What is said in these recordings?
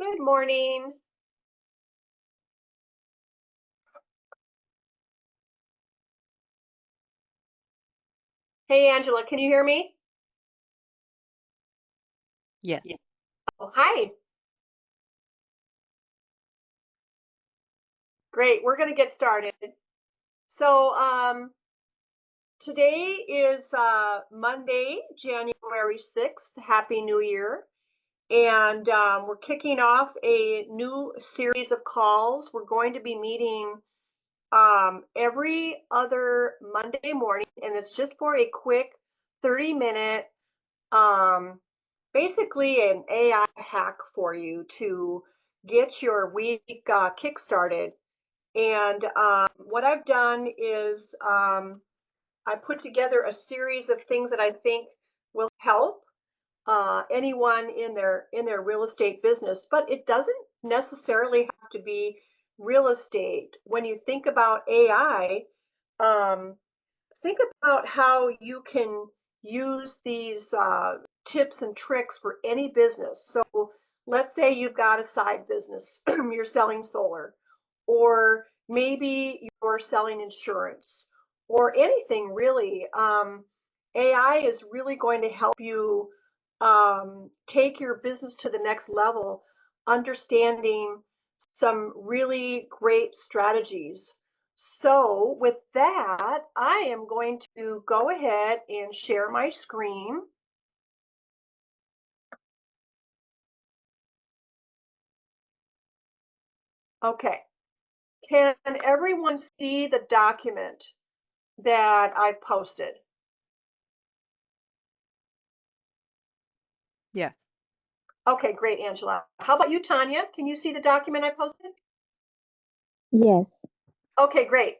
Good morning. Hey, Angela, can you hear me? Yes. Oh, hi. Great. We're going to get started. So, today is Monday, January 6th. Happy New Year. And we're kicking off a new series of calls. We're going to be meeting every other Monday morning, and it's just for a quick 30-minute basically an AI hack for you to get your week kick-started. And what I've done is I put together a series of things that I think will help anyone in their real estate business, but it doesn't necessarily have to be real estate. When you think about AI, think about how you can use these tips and tricks for any business. So let's say you've got a side business, you're selling solar, or maybe you're selling insurance, or anything really. AI is really going to help you take your business to the next level, understanding some really great strategies. So with that, I am going to go ahead and share my screen. Okay. Can everyone see the document that I've posted? Yes. Okay, great, Angela. How about you, Tanya? Can you see the document I posted? Yes. Okay, great.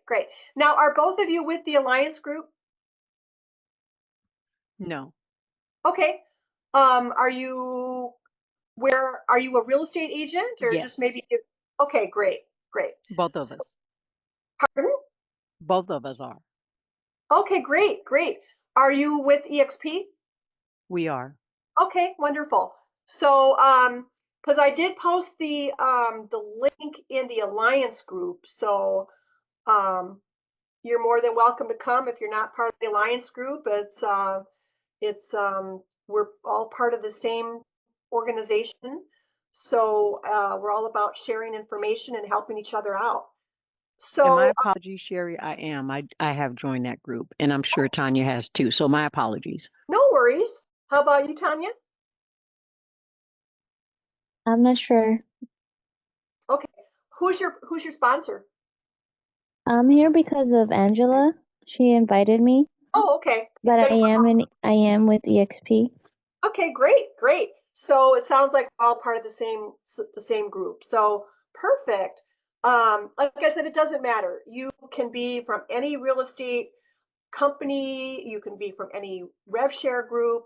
Now, are both of you with the Alliance group? No. Okay. Are you a real estate agent or Yes. just maybe? Okay, great. Both of So, us. pardon? Both of us are. Okay, great. Are you with EXP? We are. Okay, wonderful. So, because I did post the link in the Alliance group, so you're more than welcome to come if you're not part of the Alliance group. It's we're all part of the same organization, so we're all about sharing information and helping each other out. And my So, apologies, Sherry. I am. I have joined that group, and I'm sure Tanya has too. So my apologies. no worries. How about you, Tanya? I'm not sure. Okay. Who's your sponsor? I'm here because of Angela. She invited me, Oh, okay. but Then I am with EXP. okay, great. So it sounds like we're all part of the same group. So perfect. Like I said, it doesn't matter. You can be from any real estate company. You can be from any rev share group.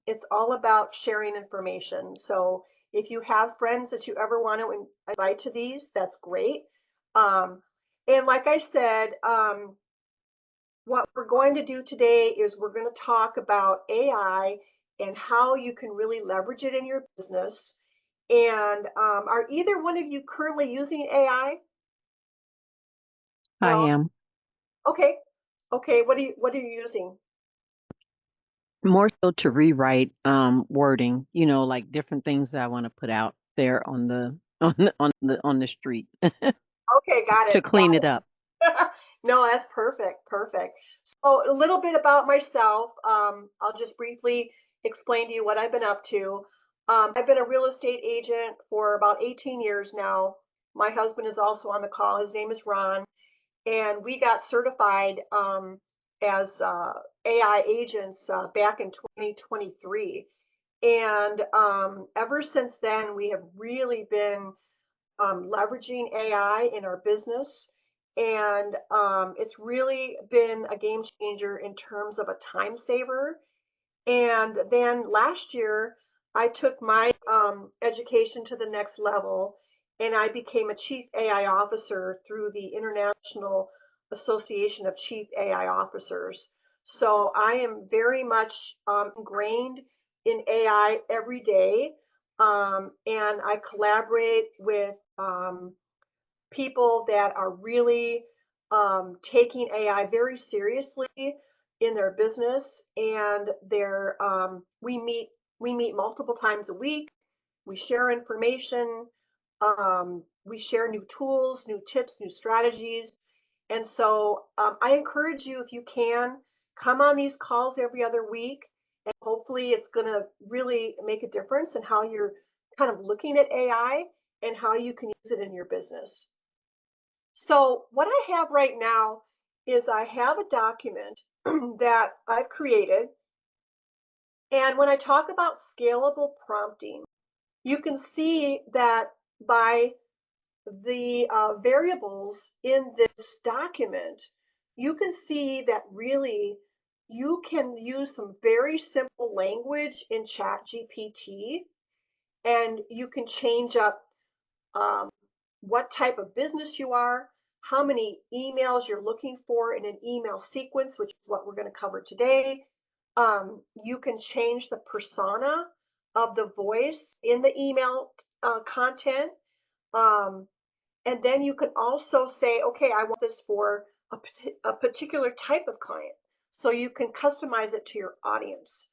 It's all about sharing information. So if you have friends that you ever want to invite to these, that's great. And like I said, what we're going to do today is we're going to talk about AI and how you can really leverage it in your business. And are either one of you currently using AI? I No? am. Okay. Okay. What are you using? More so to rewrite wording, like different things that I want to put out there on the on the street Okay, got to it. clean it up. No, that's perfect. So a little bit about myself. I'll just briefly explain to you what I've been up to. I've been a real estate agent for about 18 years now. My husband is also on the call. His name is Ron, and we got certified as AI agents back in 2023. And ever since then, we have really been leveraging AI in our business. And it's really been a game changer in terms of a time saver. And then last year, I took my education to the next level and I became a chief AI officer through the International Association of Chief AI Officers. So I am very much ingrained in AI every day. and I collaborate with people that are really taking AI very seriously in their business, and we meet multiple times a week. We share information. We share new tools, new tips, new strategies. And so I encourage you, if you can, come on these calls every other week. And hopefully it's going to really make a difference in how you're kind of looking at AI and how you can use it in your business. So what I have right now is I have a document that I've created. And when I talk about scalable prompting, you can see that by the variables in this document, you can see that really you can use some very simple language in ChatGPT, and you can change up um, what type of business you are, how many emails you're looking for in an email sequence, which is what we're going to cover today. You can change the persona of the voice in the email content. Um, and then you can also say, okay, I want this for a particular type of client. So you can customize it to your audience.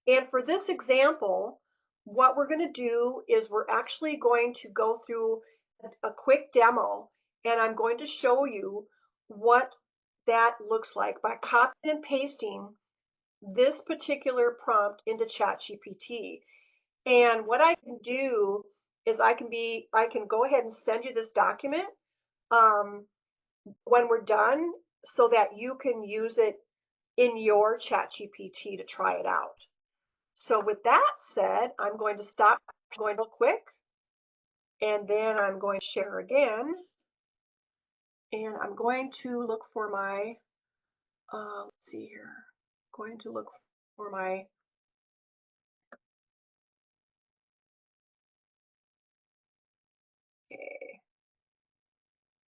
And for this example, what we're going to do is we're actually going to go through a quick demo, and I'm going to show you what that looks like by copying and pasting this particular prompt into ChatGPT. And what I can do is I can go ahead and send you this document um, when we're done so that you can use it in your ChatGPT to try it out. So with that said, I'm going to stop going real quick, and then I'm going to share again, and I'm going to look for my, let's see here, going to look for my, okay.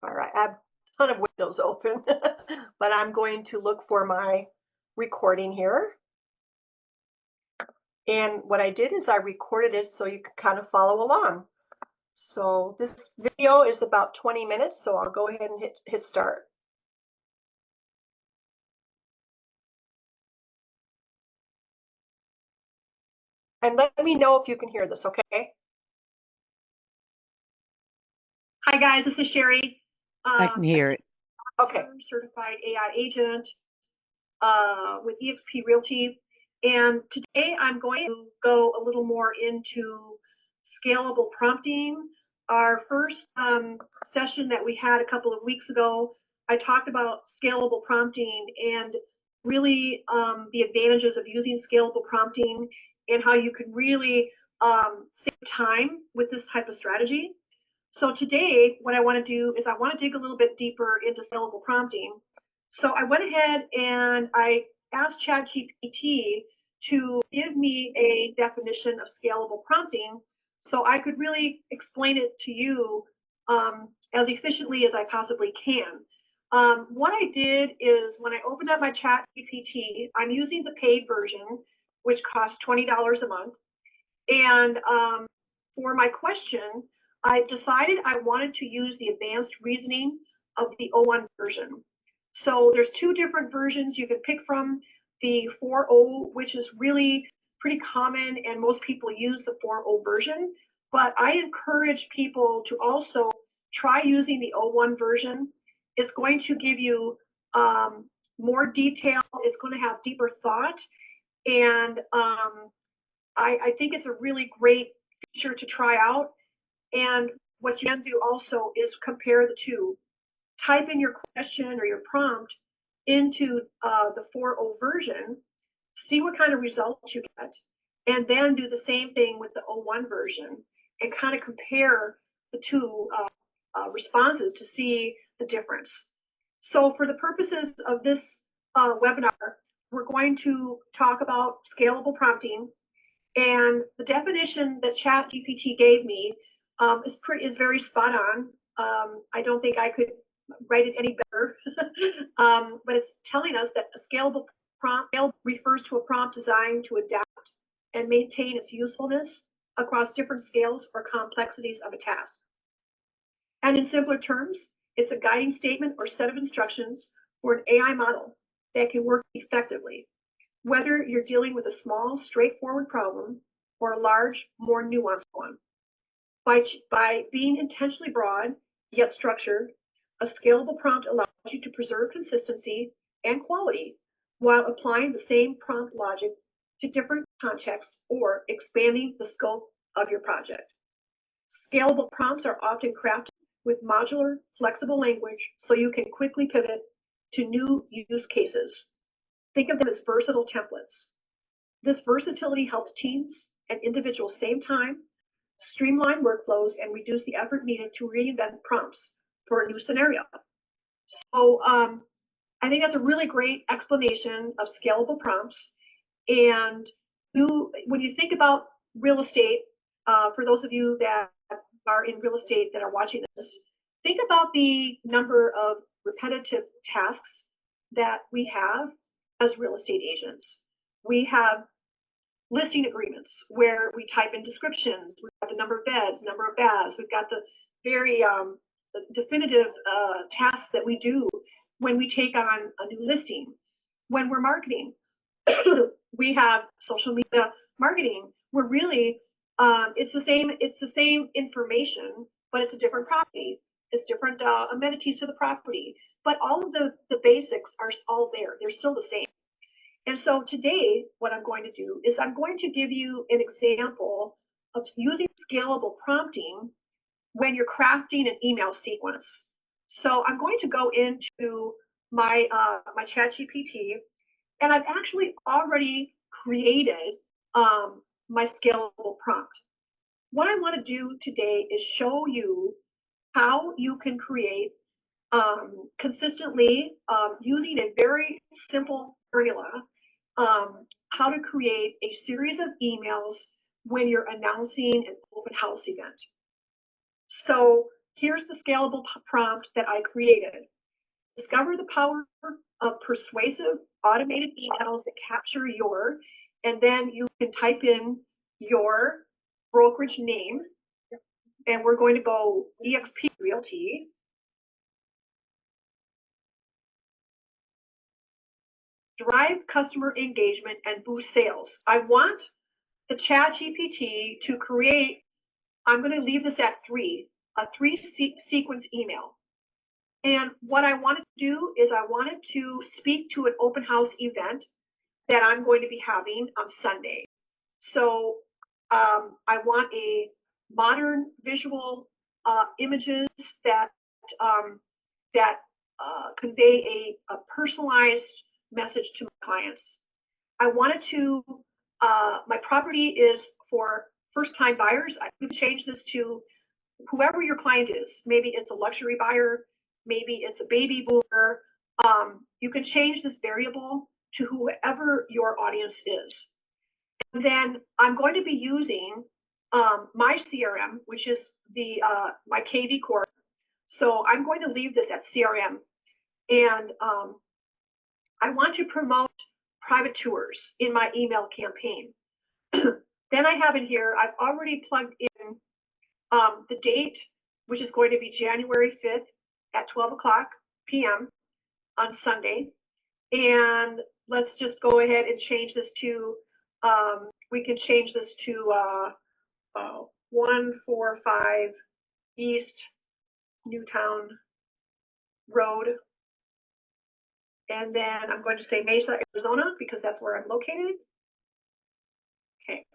All right, I have a ton of windows open, but I'm going to look for my recording here. And what I did is I recorded it so you could kind of follow along. So this video is about 20 minutes, so I'll go ahead and hit start. And let me know if you can hear this, okay? Hi guys, this is Sherry. I can hear it. Okay. Certified AI agent with EXP Realty. And today I'm going to go a little more into scalable prompting. Our first session that we had a couple of weeks ago, I talked about scalable prompting and really the advantages of using scalable prompting and how you can really save time with this type of strategy. So today, what I want to do is I want to dig a little bit deeper into scalable prompting. So I went ahead and I asked ChatGPT to give me a definition of scalable prompting so I could really explain it to you as efficiently as I possibly can. What I did is when I opened up my ChatGPT, I'm using the paid version, which costs $20 a month. And for my question, I decided I wanted to use the advanced reasoning of the O1 version. So there's two different versions you can pick from. The 4.0, which is really pretty common and most people use the 4.0 version, but I encourage people to also try using the O1 version. It's going to give you more detail, it's going to have deeper thought, and I think it's a really great feature to try out. And what you can do also is compare the two. Type in your question or your prompt into the 4.0 version, see what kind of results you get, and then do the same thing with the 0.1 version and kind of compare the two responses to see the difference. So for the purposes of this webinar, we're going to talk about scalable prompting. And the definition that ChatGPT gave me is very spot on. I don't think I could write it any better. But it's telling us that a scalable prompt refers to a prompt designed to adapt and maintain its usefulness across different scales or complexities of a task. And in simpler terms, it's a guiding statement or set of instructions for an AI model that can work effectively, whether you're dealing with a small, straightforward problem or a large, more nuanced one. By being intentionally broad, yet structured, a scalable prompt allows you to preserve consistency and quality while applying the same prompt logic to different contexts or expanding the scope of your project. Scalable prompts are often crafted with modular, flexible language so you can quickly pivot to new use cases. Think of them as versatile templates. This versatility helps teams and individuals save time, streamline workflows, and reduce the effort needed to reinvent prompts for a new scenario. So I think that's a really great explanation of scalable prompts. And when you think about real estate, for those of you that are in real estate that are watching this, think about the number of repetitive tasks that we have as real estate agents. We have listing agreements where we type in descriptions, we've got the number of beds, number of baths, we've got the very definitive tasks that we do when we take on a new listing. When we're marketing, we have social media marketing. We're really it's the same information, but it's a different property. It's different amenities to the property, but all of the basics are all there. They're still the same. And so today, what I'm going to do is I'm going to give you an example of using scalable prompting when you're crafting an email sequence. So I'm going to go into my my ChatGPT, and I've actually already created my scalable prompt. What I want to do today is show you how you can create consistently using a very simple formula, how to create a series of emails when you're announcing an open house event. So here's the scalable prompt that I created. Discover the power of persuasive automated emails that capture your, and then you can type in your brokerage name, and we're going to go EXP Realty. Drive customer engagement and boost sales. I want the ChatGPT to create, I'm going to leave this at a three sequence email. And what I want to do is I wanted to speak to an open house event that I'm going to be having on Sunday. So I want a modern visual images that convey a personalized message to my clients. I wanted to, my property is for first-time buyers. I could change this to whoever your client is. Maybe it's a luxury buyer, maybe it's a baby boomer. You can change this variable to whoever your audience is. And then I'm going to be using my CRM, which is the my KV Core. So I'm going to leave this at CRM. And I want to promote private tours in my email campaign. Then I have in here, I've already plugged in the date, which is going to be January 5th at 12 o'clock p.m. on Sunday. And let's just go ahead and change this to, we can change this to 145 East Newtown Road. And then I'm going to say Mesa, Arizona, because that's where I'm located. Okay.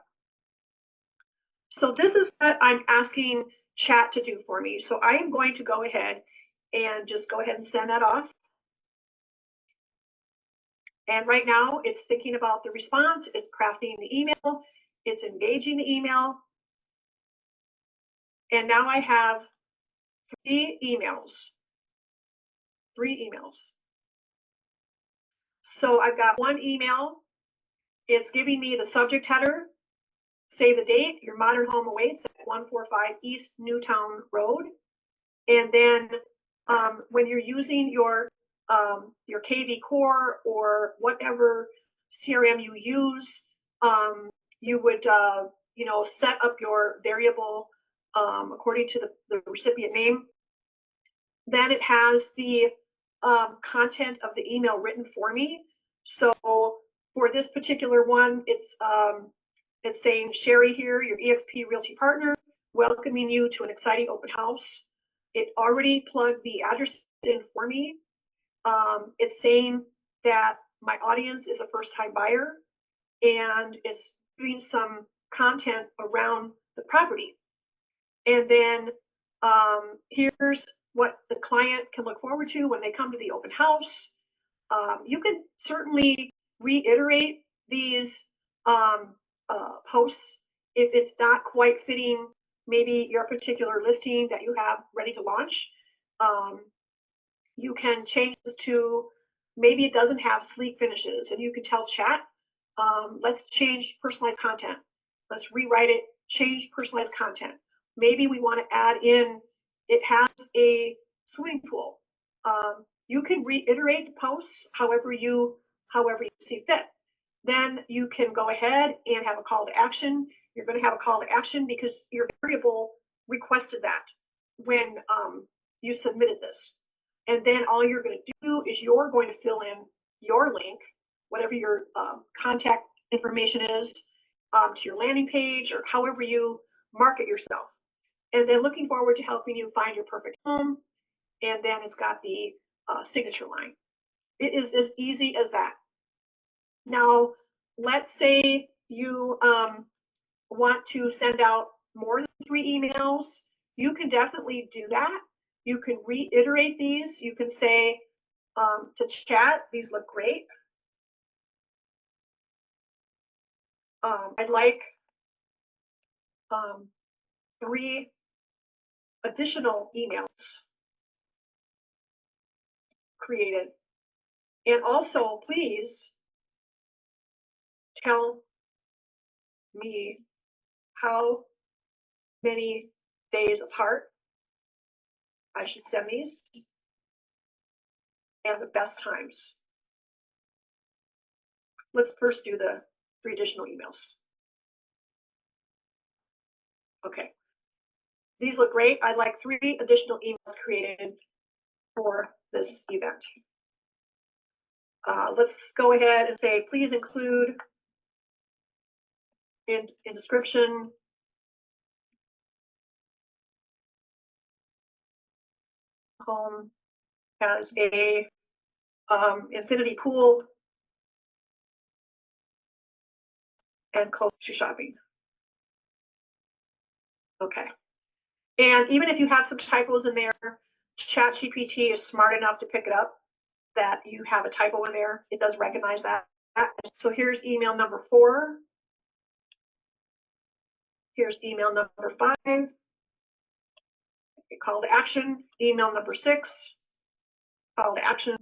So this is what I'm asking chat to do for me. So I am going to go ahead and just go ahead and send that off. And right now it's thinking about the response, it's crafting the email, it's engaging the email. And now I have 3 emails. So I've got one email. It's giving me the subject header. Say the date, your modern home awaits at 145 East Newtown Road. And then when you're using your KV Core or whatever CRM you use, you would you know, set up your variable according to the recipient name. Then it has the content of the email written for me. So for this particular one, it's saying, Sherry here, your EXP Realty partner, welcoming you to an exciting open house. It already plugged the address in for me. It's saying that my audience is a first-time buyer, and it's doing some content around the property. And then here's what the client can look forward to when they come to the open house. You can certainly reiterate these posts if it's not quite fitting maybe your particular listing that you have ready to launch. You can change this to, maybe it doesn't have sleek finishes, and you can tell chat, let's change personalized content. Let's rewrite it, change personalized content. Maybe we want to add in, it has a swimming pool. You can reiterate the posts however you see fit. Then you can go ahead and have a call to action. You're going to have a call to action because your variable requested that when you submitted this. And then all you're going to do is you're going to fill in your link, whatever your contact information is, to your landing page, or however you market yourself. And then looking forward to helping you find your perfect home. And then it's got the signature line. It is as easy as that. Now, let's say you want to send out more than 3 emails. You can definitely do that. You can reiterate these. You can say to chat, these look great. I'd like 3 additional emails created. And also, please tell me how many days apart I should send these and the best times. Let's first do the 3 additional emails. Okay. These look great. I'd like 3 additional emails created for this event. Let's go ahead and say, please include in description home has a infinity pool and close to shopping. Okay. And even if you have some typos in there, ChatGPT is smart enough to pick it up that you have a typo in there. It does recognize that. So here's email number 4. Here's email number 5. Call to action. Email number 6. Call to action.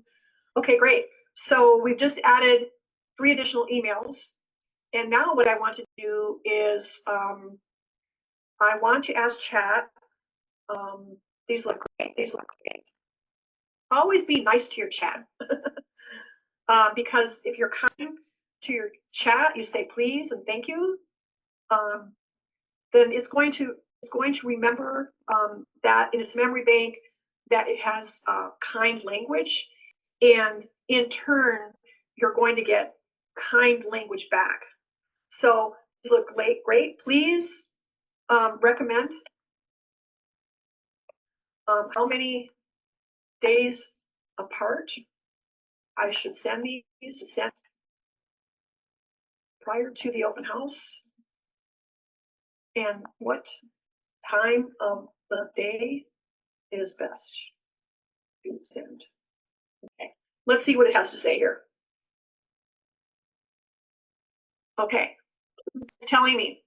Okay, great. So we've just added 3 additional emails. And now what I want to do is I want to ask chat, these look great, these look great. Always be nice to your chat. Because if you're kind to your chat, you say please and thank you, then it's going to remember that in its memory bank that it has kind language, and in turn you're going to get kind language back. So these look great. Please recommend how many days apart I should send these prior to the open house, and what time of the day is best to send. Okay, let's see what it has to say here. Okay, it's telling me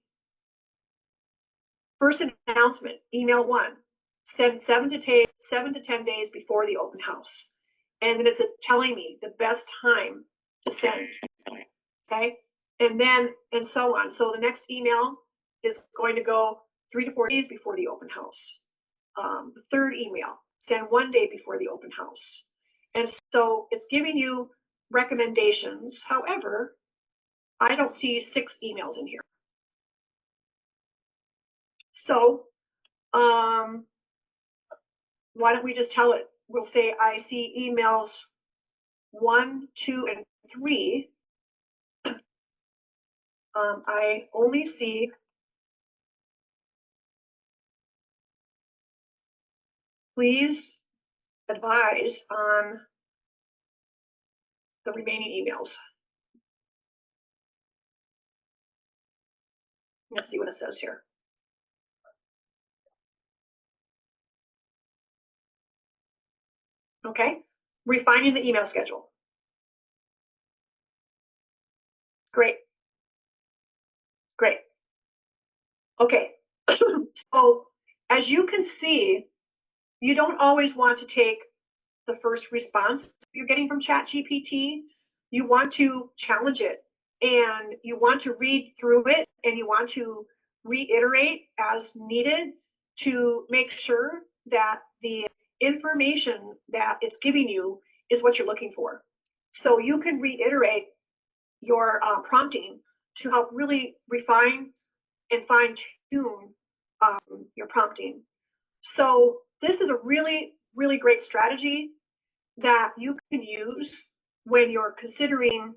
first announcement, email 1, send 7 to 10 days before the open house. And then it's telling me the best time to send. Okay, and then and so on. So the next email is going to go 3 to 4 days before the open house. The third email, send 1 day before the open house. And so it's giving you recommendations. However, I don't see 6 emails in here. So why don't we just tell it? We'll say, I see emails 1, 2, and 3. I only see please advise on the remaining emails. Let's see what it says here. Okay, refining the email schedule. Great. Great. Okay, so as you can see, you don't always want to take the first response you're getting from ChatGPT. You want to challenge it, and you want to read through it, and you want to reiterate as needed to make sure that the information that it's giving you is what you're looking for. So you can reiterate your prompting to help really refine and fine tune your prompting. So this is a really, really great strategy that you can use when you're considering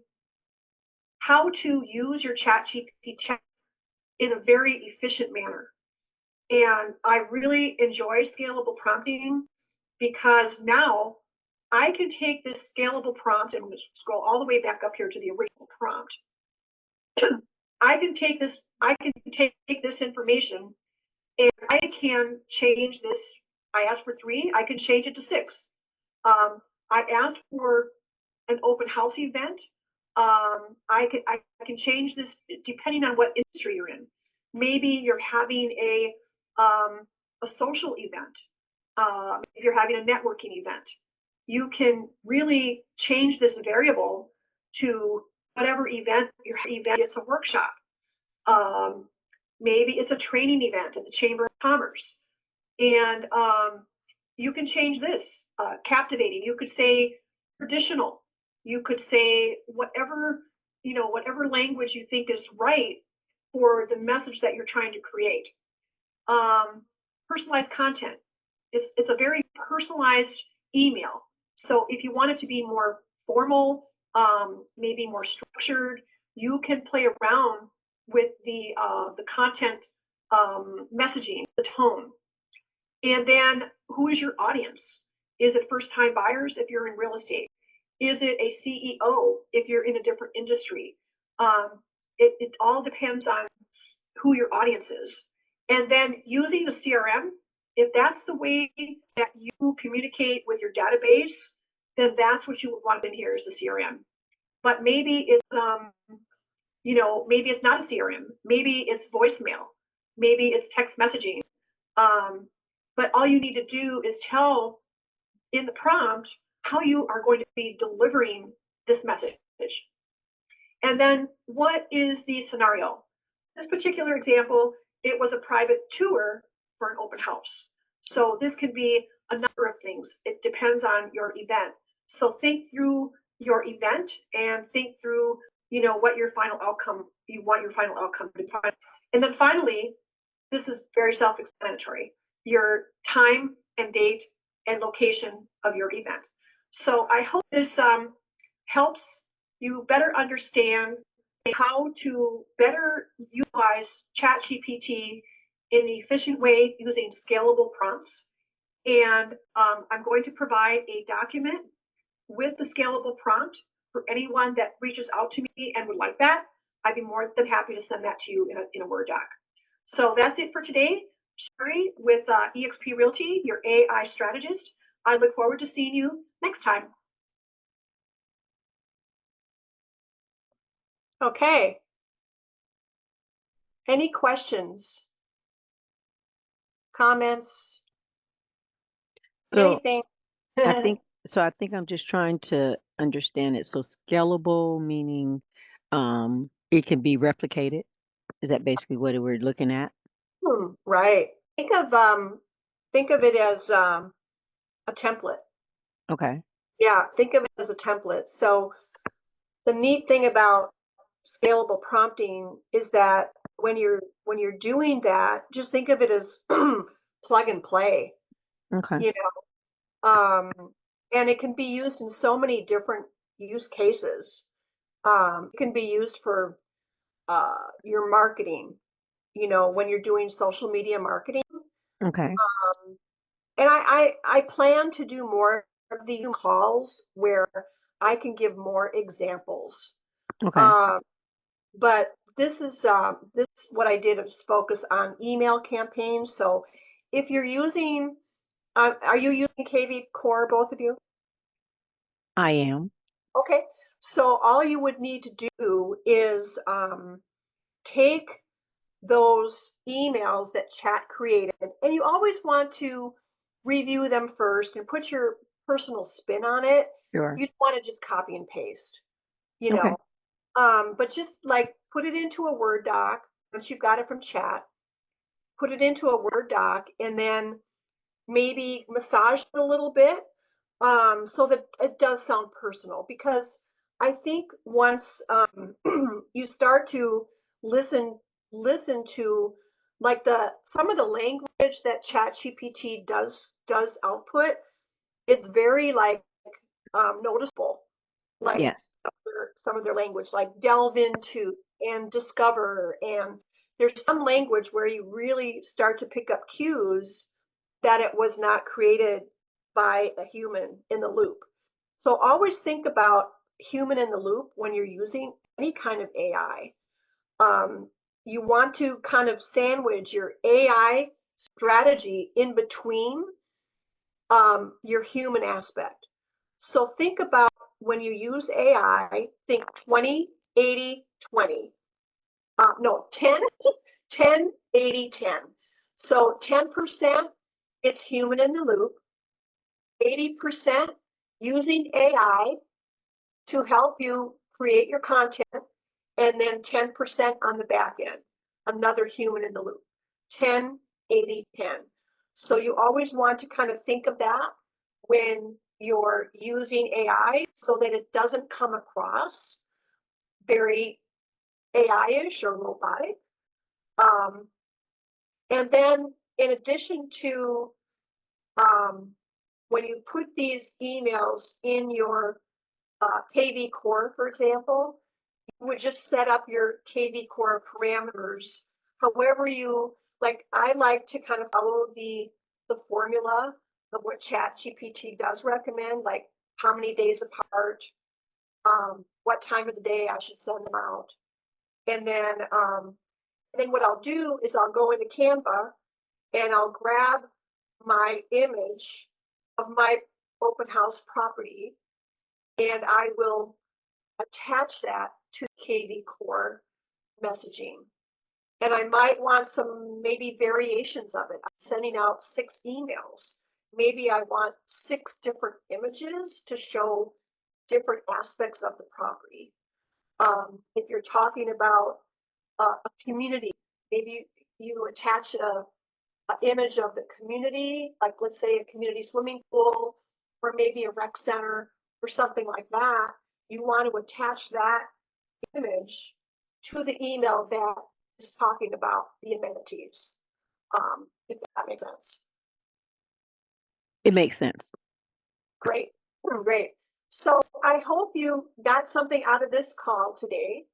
how to use your ChatGPT in a very efficient manner. And I really enjoy scalable prompting because now I can take this scalable prompt and scroll all the way back up here to the original prompt. I can take this information and I can change this. I asked for 3, I can change it to 6. I asked for an open house event. I can change this depending on what industry you're in. Maybe you're having a social event. If you're having a networking event, you can really change this variable to whatever event your event. It's a workshop. Maybe it's a training event at the Chamber of Commerce, and you can change this captivating. You could say traditional. You could say whatever language you think is right for the message that you're trying to create. Personalized content. It's a very personalized email. So if you want it to be more formal, maybe more structured, you can play around with the content messaging, the tone. And then who is your audience? Is it first-time buyers if you're in real estate? Is it a CEO if you're in a different industry? It all depends on who your audience is. And then using a CRM, if that's the way that you communicate with your database, then that's what you would want in here is the CRM. But maybe it's maybe it's not a CRM. Maybe it's voicemail. Maybe it's text messaging. But all you need to do is tell in the prompt how you are going to be delivering this message. And then what is the scenario? This particular example, it was a private tour for an open house. So this can be a number of things. It depends on your event. So think through your event and think through, what your final outcome, you want your final outcome to be. And then finally, this is very self-explanatory, your time and date and location of your event. So I hope this helps you better understand how to better utilize ChatGPT in an efficient way using scalable prompts. And I'm going to provide a document with the scalable prompt for anyone that reaches out to me and would like that. I'd be more than happy to send that to you in a Word doc. So that's it for today. Sherry with EXP Realty, your AI strategist. I look forward to seeing you next time. Okay. Any questions? Comments? So Anything? I think I'm just trying to understand it. So scalable meaning it can be replicated. Is that basically what we're looking at? Right. Think of it as a template. Okay. Yeah, think of it as a template. So the neat thing about scalable prompting is that when you're doing that, just think of it as plug and play, Okay. you know. And it can be used in so many different use cases. It can be used for your marketing, when you're doing social media marketing. Okay. And I plan to do more of the calls where I can give more examples. Okay. Um, but this what I did is focus on email campaigns. So if you're using, are you using KV Core, both of you? I am. Okay, so all you would need to do is take those emails that chat created, and you always want to review them first and put your personal spin on it. Sure. You don't want to just copy and paste, you Okay. know. But just like put it into a Word doc once you've got it from chat, put it into a Word doc, and then maybe massage it a little bit, so that it does sound personal. Because I think once you start to listen listen to like the some of the language that ChatGPT does output, it's very like noticeable, like Yes. some of their language, like delve into and discover. And there's some language where you really start to pick up cues that it was not created by a human in the loop. So always think about human in the loop when you're using any kind of AI. Um, you want to kind of sandwich your AI strategy in between your human aspect. So think about when you use AI, think 20, 80, 20. No, 10, 10, 80, 10. So 10%, it's human in the loop. 80% using AI to help you create your content, and then 10% on the back end, another human in the loop. 10, 80, 10. So you always want to kind of think of that when you're using AI so that it doesn't come across very AI-ish or robotic. And then in addition to when you put these emails in your KV Core, for example, you would just set up your KV Core parameters. However you like, I like to kind of follow the formula of what ChatGPT does recommend, like how many days apart, what time of the day I should send them out. And then what I'll do is I'll go into Canva and I'll grab my image of my open house property, and I will attach that to KV Core messaging. And I might want some maybe variations of it. I'm sending out 6 emails. Maybe I want 6 different images to show different aspects of the property. If you're talking about a community, maybe you attach a image of the community, like let's say a community swimming pool, or maybe a rec center or something like that. You want to attach that image to the email that is talking about the amenities, if that makes sense. It makes sense. Great, great. So I hope you got something out of this call today.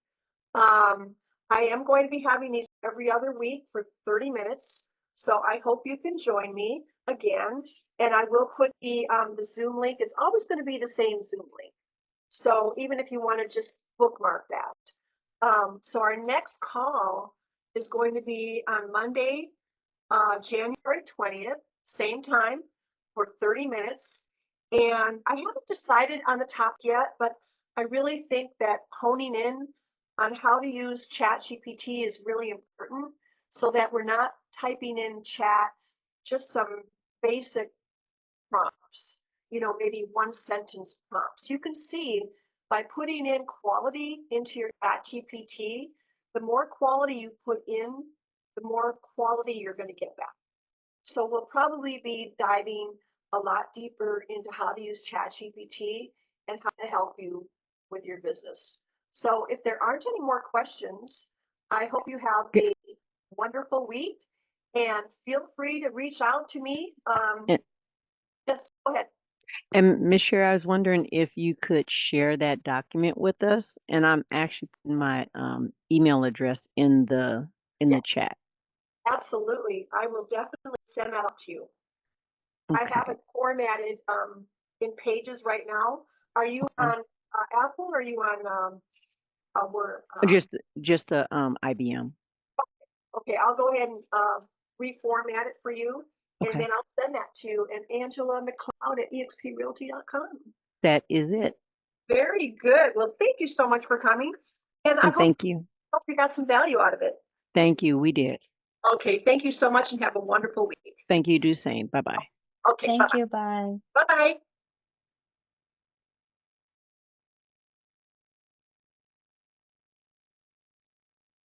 I am going to be having these every other week for 30 minutes. So I hope you can join me again. And I will put the Zoom link. It's always going to be the same Zoom link. So even if you want to just bookmark that. So our next call is going to be on Monday, January 20th, same time for 30 minutes. And I haven't decided on the topic yet, but I really think that honing in on how to use ChatGPT is really important, so that we're not typing in chat just some basic prompts, maybe 1 sentence prompts. You can see by putting in quality into your ChatGPT, the more quality you put in, the more quality you're going to get back. So we'll probably be diving a lot deeper into how to use ChatGPT and how to help you with your business. So if there aren't any more questions, I hope you have Good. a wonderful week, and feel free to reach out to me. And, Yes, go ahead. and Ms. Sherry, I was wondering if you could share that document with us, and I'm actually putting my email address in the Yes, chat. absolutely. I will definitely send that out to you. I have Okay. it formatted in Pages right now. Are you Okay. on Apple or are you on Word? Just the IBM. Okay, I'll go ahead and reformat it for you, and Okay. then I'll send that to you. And Angela McLeod at exprealty.com. That is it. Very good. Well, thank you so much for coming, and I And hope thank you. you got some value out of it. Thank you. We did. Okay, thank you so much, and have a wonderful week. Thank you. Do the same. Bye bye. Okay, Thank you. Bye. bye.